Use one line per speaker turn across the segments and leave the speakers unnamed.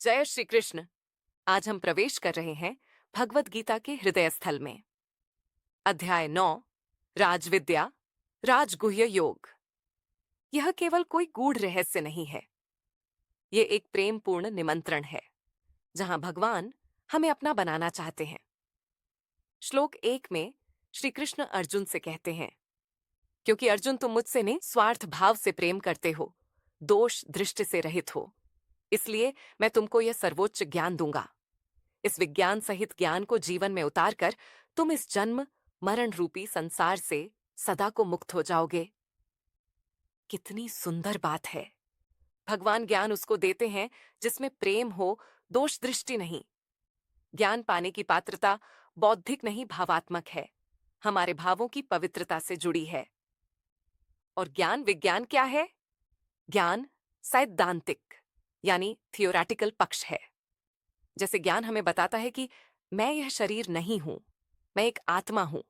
जय श्री कृष्ण। आज हम प्रवेश कर रहे हैं भगवत गीता के हृदय स्थल में। अध्याय 9, राजविद्या, राजगुह्य योग। यह केवल कोई गूढ़ रहस्य नहीं है, ये एक प्रेमपूर्ण निमंत्रण है जहां भगवान हमें अपना बनाना चाहते हैं। श्लोक 1 में श्री कृष्ण अर्जुन से कहते हैं, क्योंकि अर्जुन तुम मुझसे नहीं स्वार्थ भाव से प्रेम करते हो, दोष दृष्टि से रहित हो, इसलिए मैं तुमको यह सर्वोच्च ज्ञान दूंगा। इस विज्ञान सहित ज्ञान को जीवन में उतारकर तुम इस जन्म मरण रूपी संसार से सदा को मुक्त हो जाओगे। कितनी सुंदर बात है। भगवान ज्ञान उसको देते हैं जिसमें प्रेम हो, दोष दृष्टि नहीं। ज्ञान पाने की पात्रता बौद्धिक नहीं भावात्मक है, हमारे भावों की पवित्रता से जुड़ी है। और ज्ञान विज्ञान क्या है? ज्ञान सैद्धांतिक यानी थियोरेटिकल पक्ष है। जैसे ज्ञान हमें बताता है कि मैं यह शरीर नहीं हूं, मैं एक आत्मा हूं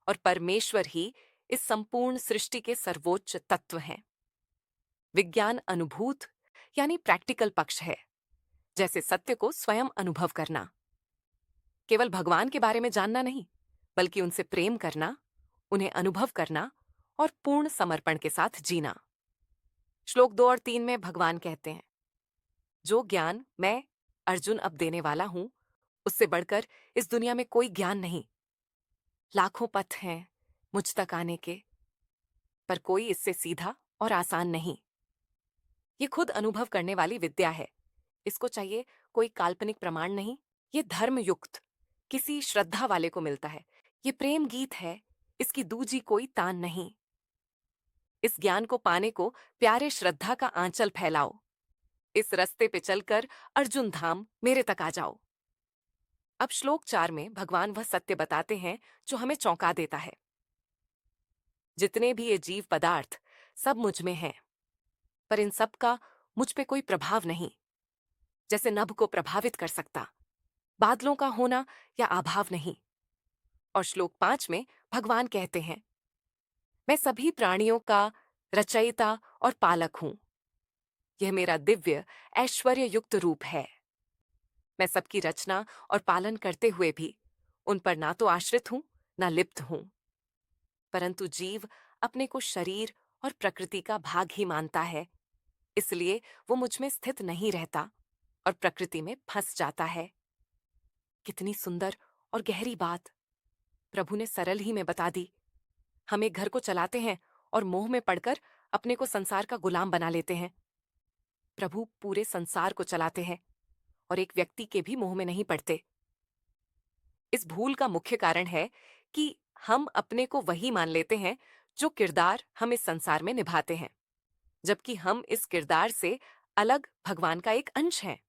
और परमेश्वर ही इस संपूर्ण सृष्टि के सर्वोच्च तत्व हैं। विज्ञान अनुभूत यानी प्रैक्टिकल पक्ष है, जैसे सत्य को स्वयं अनुभव करना। केवल भगवान के बारे में जानना नहीं, बल्कि उनसे प्रेम करना, उन्हें अनुभव करना और पूर्ण समर्पण के साथ जीना। श्लोक 2 और 3 में भगवान कहते हैं, जो ज्ञान मैं अर्जुन अब देने वाला हूं, उससे बढ़कर इस दुनिया में कोई ज्ञान नहीं। लाखों पथ हैं मुझ तक आने के, पर कोई इससे सीधा और आसान नहीं। ये खुद अनुभव करने वाली विद्या है। इसको चाहिए कोई काल्पनिक प्रमाण नहीं। ये धर्मयुक्त किसी श्रद्धा वाले को मिलता है। ये प्रेम गीत है, इसकी दूजी कोई तान नहीं। इस ज्ञान को पाने को प्यारे श्रद्धा का आंचल फैलाओ। इस रास्ते पे चलकर अर्जुन धाम मेरे तक आ जाओ। अब श्लोक 4 में भगवान वह सत्य बताते हैं जो हमें चौंका देता है। जितने भी ये जीव पदार्थ सब मुझ में हैं, पर इन सब का मुझ पे कोई प्रभाव नहीं। जैसे नभ को प्रभावित कर सकता बादलों का होना या अभाव नहीं। और श्लोक 5 में भगवान कहते हैं, मैं सभी प्राणियों का रचयिता और पालक हूं। यह मेरा दिव्य ऐश्वर्य युक्त रूप है। मैं सबकी रचना और पालन करते हुए भी उन पर ना तो आश्रित हूं ना लिप्त हूं। परंतु जीव अपने को शरीर और प्रकृति का भाग ही मानता है, इसलिए वो मुझ में स्थित नहीं रहता और प्रकृति में फंस जाता है। कितनी सुंदर और गहरी बात प्रभु ने सरल ही में बता दी। हम एक घर को चलाते हैं और मोह में पड़कर अपने को संसार का गुलाम बना लेते हैं। प्रभु पूरे संसार को चलाते हैं और एक व्यक्ति के भी मोह में नहीं पड़ते। इस भूल का मुख्य कारण है कि हम अपने को वही मान लेते हैं जो किरदार हम इस संसार में निभाते हैं, जबकि हम इस किरदार से अलग भगवान का एक अंश हैं।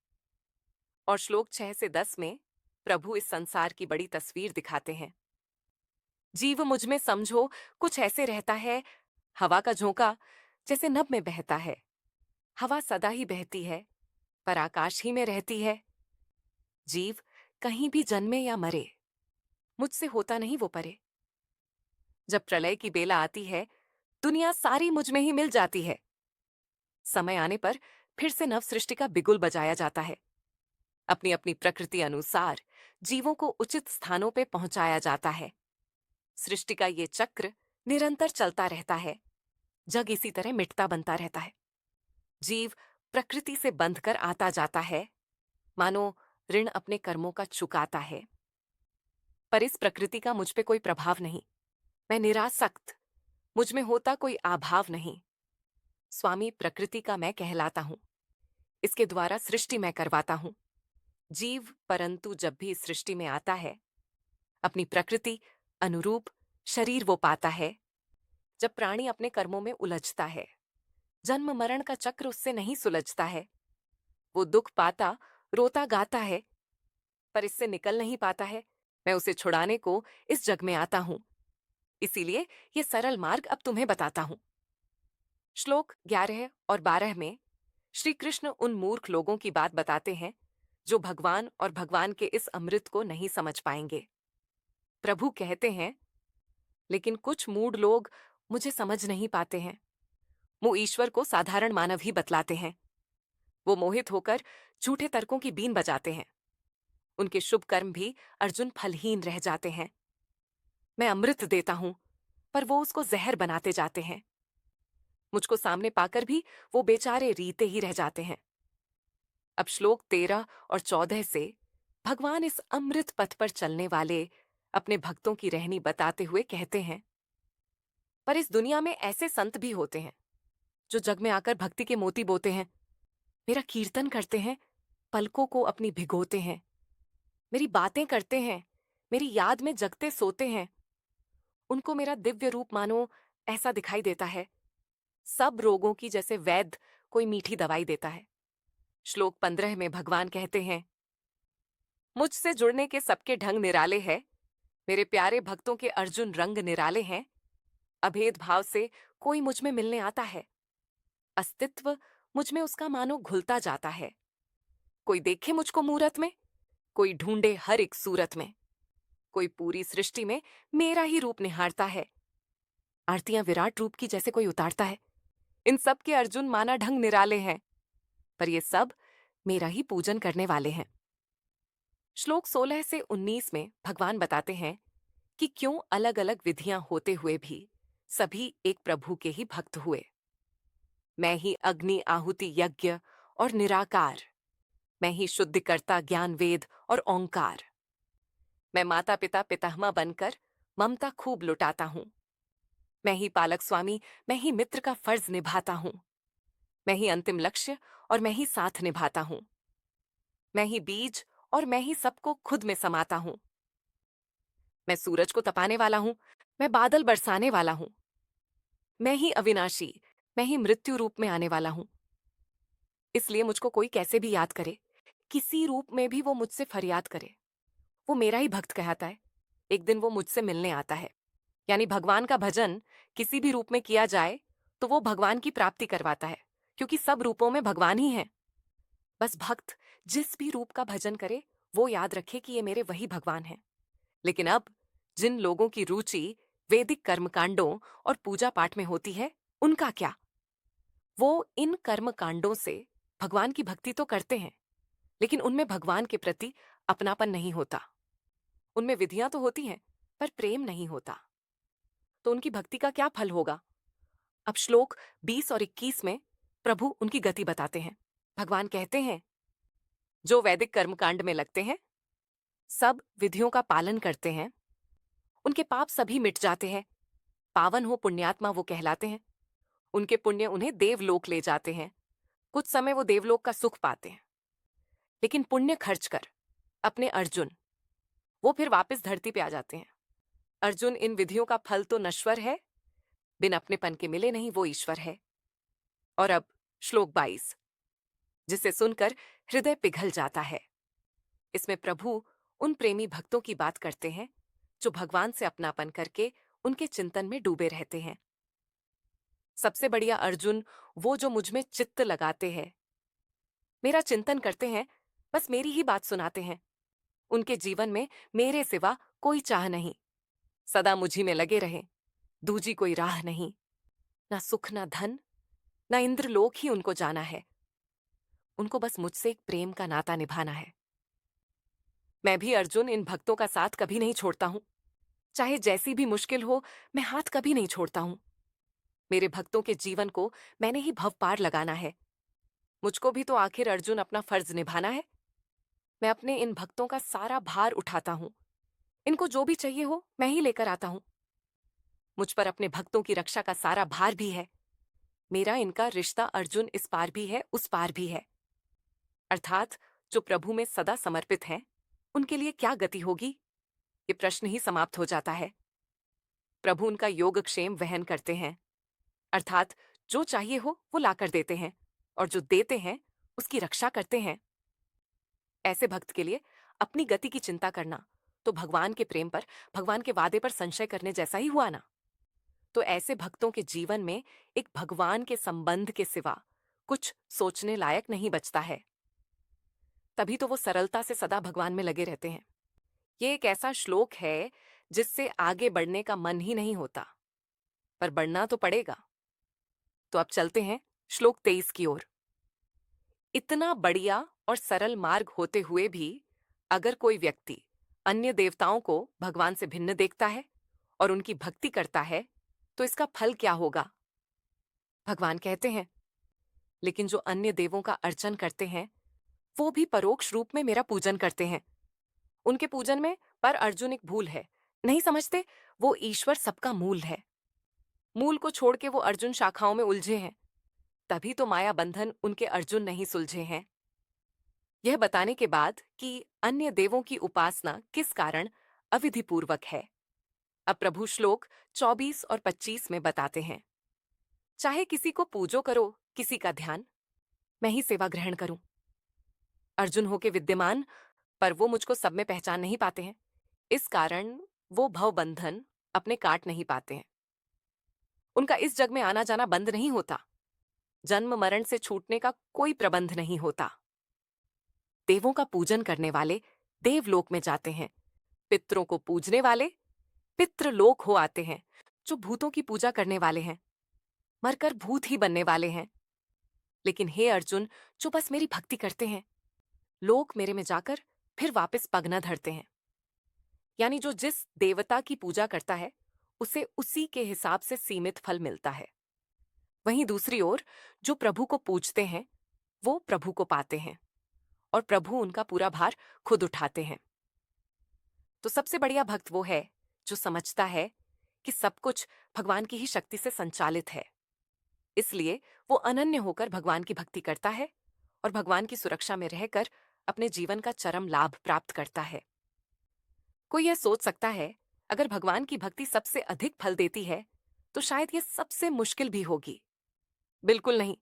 और श्लोक 6 से 10 में प्रभु इस संसार की बड़ी तस्वीर दिखाते हैं। जीव मुझ में समझो कुछ ऐसे रहता है, हवा का झोंका जैसे नभ में बहता है। हवा सदा ही बहती है, पर आकाश ही में रहती है। जीव कहीं भी जन्मे या मरे, मुझसे होता नहीं वो परे। जब प्रलय की बेला आती है, दुनिया सारी मुझ में ही मिल जाती है। समय आने पर फिर से नव सृष्टि का बिगुल बजाया जाता है। अपनी अपनी प्रकृति अनुसार जीवों को उचित स्थानों पे पहुंचाया जाता है। सृष्टि का ये चक्र निरंतर चलता रहता है। जग इसी तरह मिटता बनता रहता है। जीव प्रकृति से बंधकर आता जाता है, मानो ऋण अपने कर्मों का चुकाता है। पर इस प्रकृति का मुझ पे कोई प्रभाव नहीं। मैं निरासक्त, मुझ में होता कोई आभाव नहीं। स्वामी प्रकृति का मैं कहलाता हूं। इसके द्वारा सृष्टि मैं करवाता हूं। जीव परंतु जब भी इस सृष्टि में आता है, अपनी प्रकृति अनुरूप शरीर वो पाता है। जब प्राणी अपने कर्मों में उलझता है, जन्म मरण का चक्र उससे नहीं सुलझता है। वो दुख पाता, रोता गाता है, पर इससे निकल नहीं पाता है। मैं उसे छुड़ाने को इस जग में आता हूं। इसीलिए ये सरल मार्ग अब तुम्हें बताता हूं। श्लोक 11 और 12 में श्री कृष्ण उन मूर्ख लोगों की बात बताते हैं जो भगवान और भगवान के इस अमृत को नहीं समझ पाएंगे। प्रभु कहते हैं, लेकिन कुछ मूढ़ लोग मुझे समझ नहीं पाते हैं। वो ईश्वर को साधारण मानव ही बतलाते हैं। वो मोहित होकर झूठे तर्कों की बीन बजाते हैं। उनके शुभ कर्म भी अर्जुन फलहीन रह जाते हैं। मैं अमृत देता हूं, पर वो उसको जहर बनाते जाते हैं। मुझको सामने पाकर भी वो बेचारे रीते ही रह जाते हैं। अब श्लोक 13 और 14 से भगवान इस अमृत पथ पर चलने वाले अपने भक्तों की रहनी बताते हुए कहते हैं, पर इस दुनिया में ऐसे संत भी होते हैं जो जग में आकर भक्ति के मोती बोते हैं, मेरा कीर्तन करते हैं, पलकों को अपनी भिगोते हैं, मेरी बातें करते हैं, मेरी याद में जगते सोते हैं। उनको मेरा दिव्य रूप मानो ऐसा दिखाई देता है, सब रोगों की जैसे वैद्य कोई मीठी दवाई देता है। श्लोक 15 में भगवान कहते हैं, मुझसे जुड़ने के सबके ढंग निराले हैं, मेरे प्यारे भक्तों के अर्जुन रंग निराले हैं। अभेद भाव से कोई मुझ में मिलने आता है, अस्तित्व मुझ में उसका मानो घुलता जाता है। कोई देखे मुझको मूरत में, कोई ढूंढे हर एक सूरत में, कोई पूरी सृष्टि में मेरा ही रूप निहारता है। आरतियां विराट रूप की जैसे कोई उतारता है। इन सब के अर्जुन माना ढंग निराले हैं, पर ये सब मेरा ही पूजन करने वाले हैं। श्लोक 16 से 19 में भगवान बताते हैं कि क्यों अलग अलग विधियां होते हुए भी सभी एक प्रभु के ही भक्त हुए। मैं ही अग्नि आहुति यज्ञ और निराकार, मैं ही शुद्धिकर्ता ज्ञान वेद और ओंकार। मैं माता पिता पितामह बनकर ममता खूब लुटाता हूं। मैं ही पालक स्वामी, मैं ही मित्र का फर्ज निभाता हूं। मैं ही अंतिम लक्ष्य और मैं ही साथ निभाता हूं। मैं ही बीज और मैं ही सबको खुद में समाता हूं। मैं सूरज को तपाने वाला हूं, मैं बादल बरसाने वाला हूं। मैं ही अविनाशी, मैं ही मृत्यु रूप में आने वाला हूं। इसलिए मुझको कोई कैसे भी याद करे, किसी रूप में भी वो मुझसे फरियाद करे, वो मेरा ही भक्त कहता है। एक दिन वो मुझसे मिलने आता है। यानी भगवान का भजन किसी भी रूप में किया जाए तो वो भगवान की प्राप्ति करवाता है, क्योंकि सब रूपों में भगवान ही है। बस भक्त जिस भी रूप का भजन करे वो याद रखे कि ये मेरे वही भगवान हैं। लेकिन अब जिन लोगों की रुचि वैदिक कर्मकांडों और पूजा पाठ में होती है, उनका क्या? वो इन कर्मकांडों से भगवान की भक्ति तो करते हैं, लेकिन उनमें भगवान के प्रति अपनापन नहीं होता। उनमें विधियां तो होती हैं, पर प्रेम नहीं होता। तो उनकी भक्ति का क्या फल होगा? अब श्लोक 20 और 21 में प्रभु उनकी गति बताते हैं। भगवान कहते हैं, जो वैदिक कर्मकांड में लगते हैं, सब विधियों का पालन करते हैं, उनके पाप सभी मिट जाते हैं। पावन हो पुण्यात्मा वो कहलाते हैं। उनके पुण्य उन्हें देवलोक ले जाते हैं। कुछ समय वो देवलोक का सुख पाते हैं, लेकिन पुण्य खर्च कर अपने अर्जुन वो फिर वापस धरती पे आ जाते हैं। अर्जुन, इन विधियों का फल तो नश्वर है, बिन अपनेपन के मिले नहीं वो ईश्वर है। और अब श्लोक 22, जिसे सुनकर हृदय पिघल जाता है। इसमें प्रभु उन प्रेमी भक्तों की बात करते हैं जो भगवान से अपनापन करके उनके चिंतन में डूबे रहते हैं। सबसे बढ़िया अर्जुन वो जो मुझ में चित्त लगाते हैं, मेरा चिंतन करते हैं, बस मेरी ही बात सुनाते हैं। उनके जीवन में मेरे सिवा कोई चाह नहीं, सदा मुझी में लगे रहे, दूजी कोई राह नहीं। ना सुख ना धन ना इंद्रलोक ही उनको जाना है। उनको बस मुझसे एक प्रेम का नाता निभाना है। मैं भी अर्जुन इन भक्तों का साथ कभी नहीं छोड़ता हूं। चाहे जैसी भी मुश्किल हो, मैं हाथ कभी नहीं छोड़ता हूं। मेरे भक्तों के जीवन को मैंने ही भव पार लगाना है। मुझको भी तो आखिर अर्जुन अपना फर्ज निभाना है। मैं अपने इन भक्तों का सारा भार उठाता हूं। इनको जो भी चाहिए हो मैं ही लेकर आता हूं। मुझ पर अपने भक्तों की रक्षा का सारा भार भी है। मेरा इनका रिश्ता अर्जुन इस पार भी है उस पार भी है। अर्थात जो प्रभु में सदा समर्पित हैं, उनके लिए क्या गति होगी, ये प्रश्न ही समाप्त हो जाता है। प्रभु उनका योगक्षेम वहन करते हैं, अर्थात जो चाहिए हो वो लाकर देते हैं, और जो देते हैं उसकी रक्षा करते हैं। ऐसे भक्त के लिए अपनी गति की चिंता करना तो भगवान के प्रेम पर, भगवान के वादे पर संशय करने जैसा ही हुआ ना। तो ऐसे भक्तों के जीवन में एक भगवान के संबंध के सिवा कुछ सोचने लायक नहीं बचता है। तभी तो वो सरलता से सदा भगवान में लगे रहते हैं। ये एक ऐसा श्लोक है जिससे आगे बढ़ने का मन ही नहीं होता, पर बढ़ना तो पड़ेगा। तो अब चलते हैं श्लोक 23 की ओर। इतना बढ़िया और सरल मार्ग होते हुए भी अगर कोई व्यक्ति अन्य देवताओं को भगवान से भिन्न देखता है और उनकी भक्ति करता है, तो इसका फल क्या होगा? भगवान कहते हैं, लेकिन जो अन्य देवों का अर्चन करते हैं, वो भी परोक्ष रूप में मेरा पूजन करते हैं। उनके पूजन में पर अर्जुन एक भूल है। नहीं समझते, वो ईश्वर सबका मूल है। मूल को छोड़ के वो अर्जुन शाखाओं में उलझे हैं। तभी तो माया बंधन उनके अर्जुन नहीं सुलझे हैं। यह बताने के बाद कि अन्य देवों की उपासना किस कारण अविधिपूर्वक है, अब प्रभु श्लोक 24 और 25 में बताते हैं, चाहे किसी को पूजो करो, किसी का ध्यान, मैं ही सेवा ग्रहण करूं। अर्जुन होके विद्यमान, पर वो मुझको सब में पहचान नहीं पाते हैं। इस कारण वो भव बंधन अपने काट नहीं पाते हैं। उनका इस जग में आना जाना बंद नहीं होता। जन्म मरण से छूटने का कोई प्रबंध नहीं होता। देवों का पूजन करने वाले देवलोक में जाते हैं। पितरों को पूजने वाले पितृलोक हो आते हैं। जो भूतों की पूजा करने वाले हैं, मरकर भूत ही बनने वाले हैं। लेकिन हे अर्जुन, जो बस मेरी भक्ति करते हैं, लोक मेरे में जाकर फिर वापस पग न धरते हैं। यानी जो जिस देवता की पूजा करता है, उसे उसी के हिसाब से सीमित फल मिलता है। वहीं दूसरी ओर जो प्रभु को पूजते हैं, वो प्रभु को पाते हैं और प्रभु उनका पूरा भार खुद उठाते हैं। तो सबसे बढ़िया भक्त वो है जो समझता है कि सब कुछ भगवान की ही शक्ति से संचालित है। इसलिए वो अनन्य होकर भगवान की भक्ति करता है और भगवान की सुरक्षा में रहकर अपने जीवन का चरम लाभ प्राप्त करता है। कोई यह सोच सकता है, अगर भगवान की भक्ति सबसे अधिक फल देती है, तो शायद ये सबसे मुश्किल भी होगी। बिल्कुल नहीं,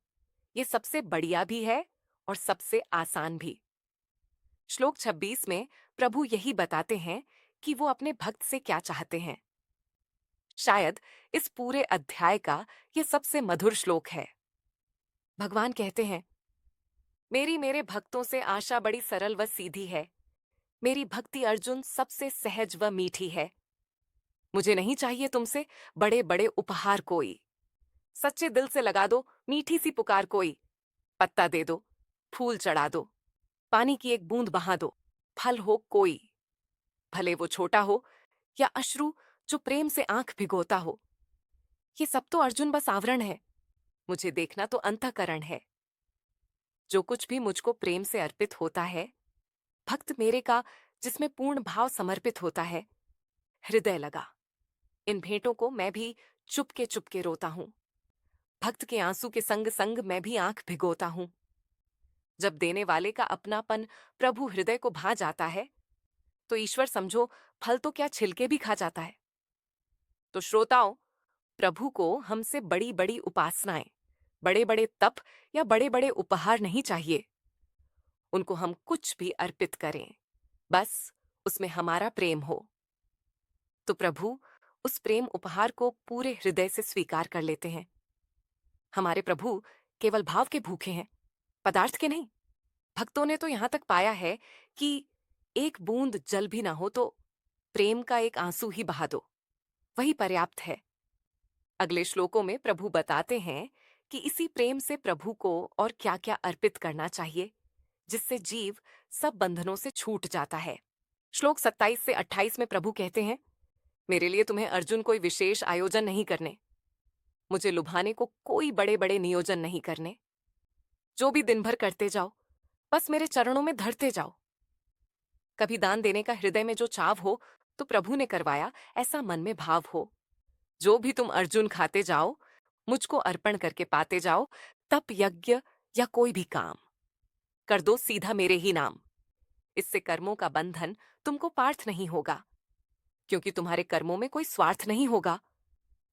ये सबसे बढ़िया भी है और सबसे आसान भी। श्लोक 26 में प्रभु यही बताते हैं कि वो अपने भक्त से क्या चाहते हैं। शायद इस पूरे अध्याय का यह सबसे मधुर श्लोक है। भगवान कहते हैं, मेरी मेरे भक्तों से आशा बड़ी सरल व सीधी है। मेरी भक्ति अर्जुन सबसे सहज व मीठी है। मुझे नहीं चाहिए तुमसे बड़े बड़े उपहार कोई। सच्चे दिल से लगा दो मीठी सी पुकार कोई। पत्ता दे दो, फूल चढ़ा दो, पानी की एक बूंद बहा दो, फल हो कोई, भले वो छोटा हो या अश्रु जो प्रेम से आंख भिगोता हो। ये सब तो अर्जुन बस आवरण है, मुझे देखना तो अंतःकरण है। जो कुछ भी मुझको प्रेम से अर्पित होता है, भक्त मेरे का जिसमें पूर्ण भाव समर्पित होता है, हृदय लगा। इन भेंटों को मैं भी चुपके चुपके रोता हूं। भक्त के आंसू के संग संग मैं भी आंख भिगोता हूं। जब देने वाले का अपनापन प्रभु हृदय को भा जाता है, तो ईश्वर समझो फल तो क्या छिलके भी खा जाता है। तो श्रोताओं, प्रभु को हमसे बड़ी बड़ी उपासनाएं, बड़े बड़े तप या बड़े बड़े उपहार नहीं चाहिए। उनको हम कुछ भी अर्पित करें, बस उसमें हमारा प्रेम हो। तो प्रभु उस प्रेम उपहार को पूरे हृदय से स्वीकार कर लेते हैं। हमारे प्रभु केवल भाव के भूखे हैं, पदार्थ के नहीं। भक्तों ने तो यहां तक पाया है कि एक बूंद जल भी ना हो तो प्रेम का एक आंसू ही बहा दो, वही पर्याप्त है। अगले श्लोकों में प्रभु बताते हैं कि इसी प्रेम से प्रभु को और क्या क्या अर्पित करना चाहिए, जिससे जीव सब बंधनों से छूट जाता है। श्लोक 27 से 28 में प्रभु कहते हैं, मेरे लिए तुम्हें अर्जुन कोई विशेष आयोजन नहीं करने, मुझे लुभाने को कोई बड़े बड़े नियोजन नहीं करने। जो भी दिन भर करते जाओ, बस मेरे चरणों में धरते जाओ। कभी दान देने का हृदय में जो चाव हो, तो प्रभु ने करवाया ऐसा मन में भाव हो। जो भी तुम अर्जुन खाते जाओ, मुझको अर्पण करके पाते जाओ। तप यज्ञ या कोई भी काम कर दो सीधा मेरे ही नाम। इससे कर्मों का बंधन तुमको पार्थ नहीं होगा, क्योंकि तुम्हारे कर्मों में कोई स्वार्थ नहीं होगा।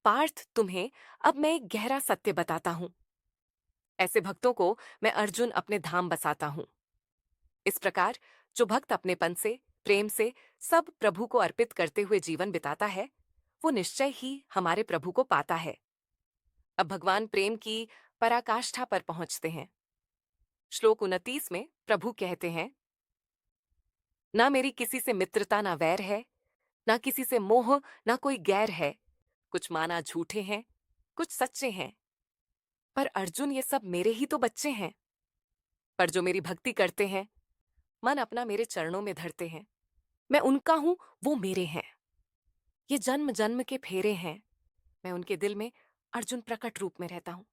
पार्थ, तुम्हें अब मैं एक गहरा सत्य बताता हूं। ऐसे भक्तों को मैं अर्जुन अपने धाम बसाता हूं। इस प्रकार जो भक्त अपनेपन से, प्रेम से सब प्रभु को अर्पित करते हुए जीवन बिताता है, वो निश्चय ही हमारे प्रभु को पाता है। अब भगवान प्रेम की पराकाष्ठा पर पहुंचते हैं। श्लोक 29 में प्रभु कहते हैं, ना मेरी किसी से मित्रता ना वैर है, ना किसी से मोह ना कोई गैर है। कुछ माना झूठे हैं, कुछ सच्चे हैं, पर अर्जुन ये सब मेरे ही तो बच्चे हैं। पर जो मेरी भक्ति करते हैं, मन अपना मेरे चरणों में धरते हैं, मैं उनका हूं, वो मेरे हैं। ये जन्म जन्म के फेरे हैं। मैं उनके दिल में अर्जुन प्रकट रूप में रहता हूं,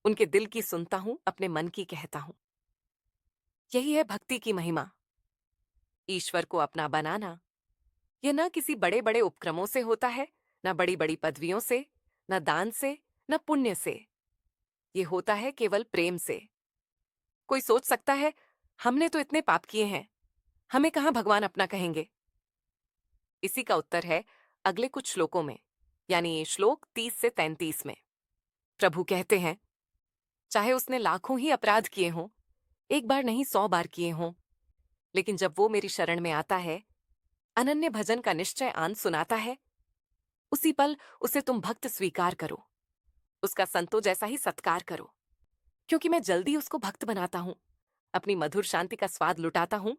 उनके दिल की सुनता हूं, अपने मन की कहता हूं। यही है भक्ति की महिमा। ईश्वर को अपना बनाना यह न किसी बड़े बड़े उपक्रमों से होता है, न बड़ी बड़ी पदवियों से, न दान से, न पुण्य से। ये होता है केवल प्रेम से। कोई सोच सकता है, हमने तो इतने पाप किए हैं, हमें कहां भगवान अपना कहेंगे। इसी का उत्तर है अगले कुछ श्लोकों में, यानी श्लोक 30 से 33 में। प्रभु कहते हैं, चाहे उसने लाखों ही अपराध किए हों, एक बार नहीं 100 बार किए हों, लेकिन जब वो मेरी शरण में आता है, अनन्य भजन का निश्चय आन सुनाता है, उसी पल उसे तुम भक्त स्वीकार करो, उसका संतों जैसा ही सत्कार करो। क्योंकि मैं जल्दी उसको भक्त बनाता हूं, अपनी मधुर शांति का स्वाद लुटाता हूं।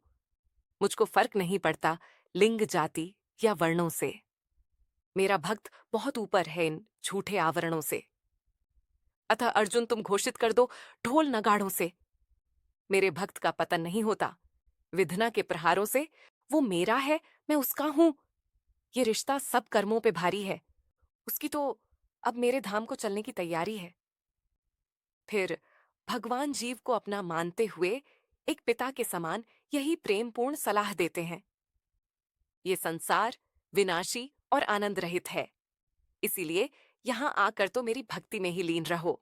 मुझको फर्क नहीं पड़ता लिंग, जाति या वर्णों से। मेरा भक्त बहुत ऊपर है इन झूठे आवरणों से। अतः अर्जुन, तुम घोषित कर दो ढोल नगाड़ों से, मेरे भक्त का पतन नहीं होता विधना के प्रहारों से। वो मेरा है, मैं उसका हूं। ये रिश्ता सब कर्मों पे भारी है, उसकी तो अब मेरे धाम को चलने की तैयारी है। फिर भगवान जीव को अपना मानते हुए एक पिता के समान यही प्रेमपूर्ण सलाह देते हैं। ये संसार विनाशी और आनंद रहित है, इसीलिए यहां आकर तो मेरी भक्ति में ही लीन रहो।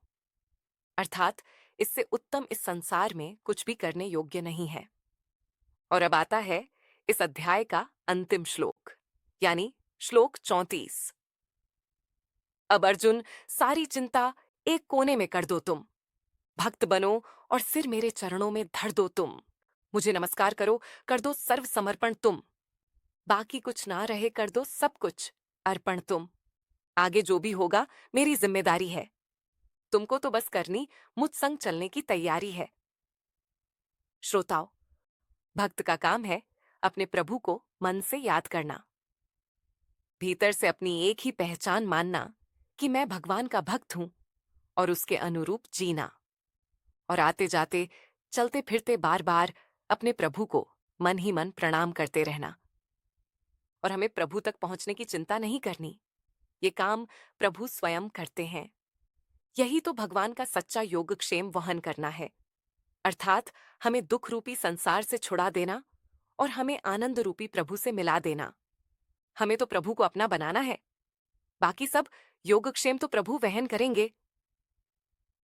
अर्थात इससे उत्तम इस संसार में कुछ भी करने योग्य नहीं है। और अब आता है इस अध्याय का अंतिम श्लोक, यानी श्लोक 34। अब अर्जुन, सारी चिंता एक कोने में कर दो तुम, भक्त बनो और सिर मेरे चरणों में धर दो तुम। मुझे नमस्कार करो, कर दो सर्व समर्पण तुम। बाकी कुछ ना रहे, कर दो सब कुछ अर्पण तुम। आगे जो भी होगा मेरी जिम्मेदारी है, तुमको तो बस करनी मुझ संग चलने की तैयारी है। श्रोताओ, भक्त का काम है अपने प्रभु को मन से याद करना, भीतर से अपनी एक ही पहचान मानना कि मैं भगवान का भक्त हूं, और उसके अनुरूप जीना। और आते जाते, चलते फिरते बार बार अपने प्रभु को मन ही मन प्रणाम करते रहना। और हमें प्रभु तक पहुंचने की चिंता नहीं करनी, ये काम प्रभु स्वयं करते हैं। यही तो भगवान का सच्चा योगक्षेम वहन करना है, अर्थात हमें दुख रूपी संसार से छुड़ा देना और हमें आनंद रूपी प्रभु से मिला देना। हमें तो प्रभु को अपना बनाना है, बाकी सब योगक्षेम तो प्रभु वहन करेंगे।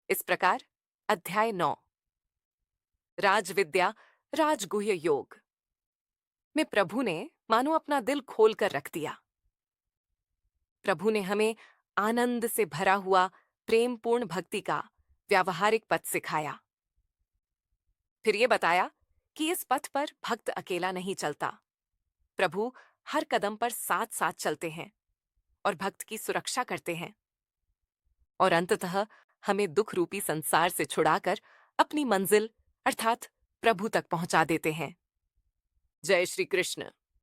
इस प्रकार अध्याय 9 राजविद्या राजगुह्य योग में प्रभु ने मानो अपना दिल खोलकर रख दिया। प्रभु ने हमें आनंद से भरा हुआ प्रेमपूर्ण भक्ति का व्यावहारिक पथ सिखाया। फिर ये बताया कि इस पथ पर भक्त अकेला नहीं चलता, प्रभु हर कदम पर साथ साथ चलते हैं और भक्त की सुरक्षा करते हैं, और अंततः हमें दुख रूपी संसार से छुड़ाकर अपनी मंजिल अर्थात प्रभु तक पहुंचा देते हैं। जय श्री कृष्ण।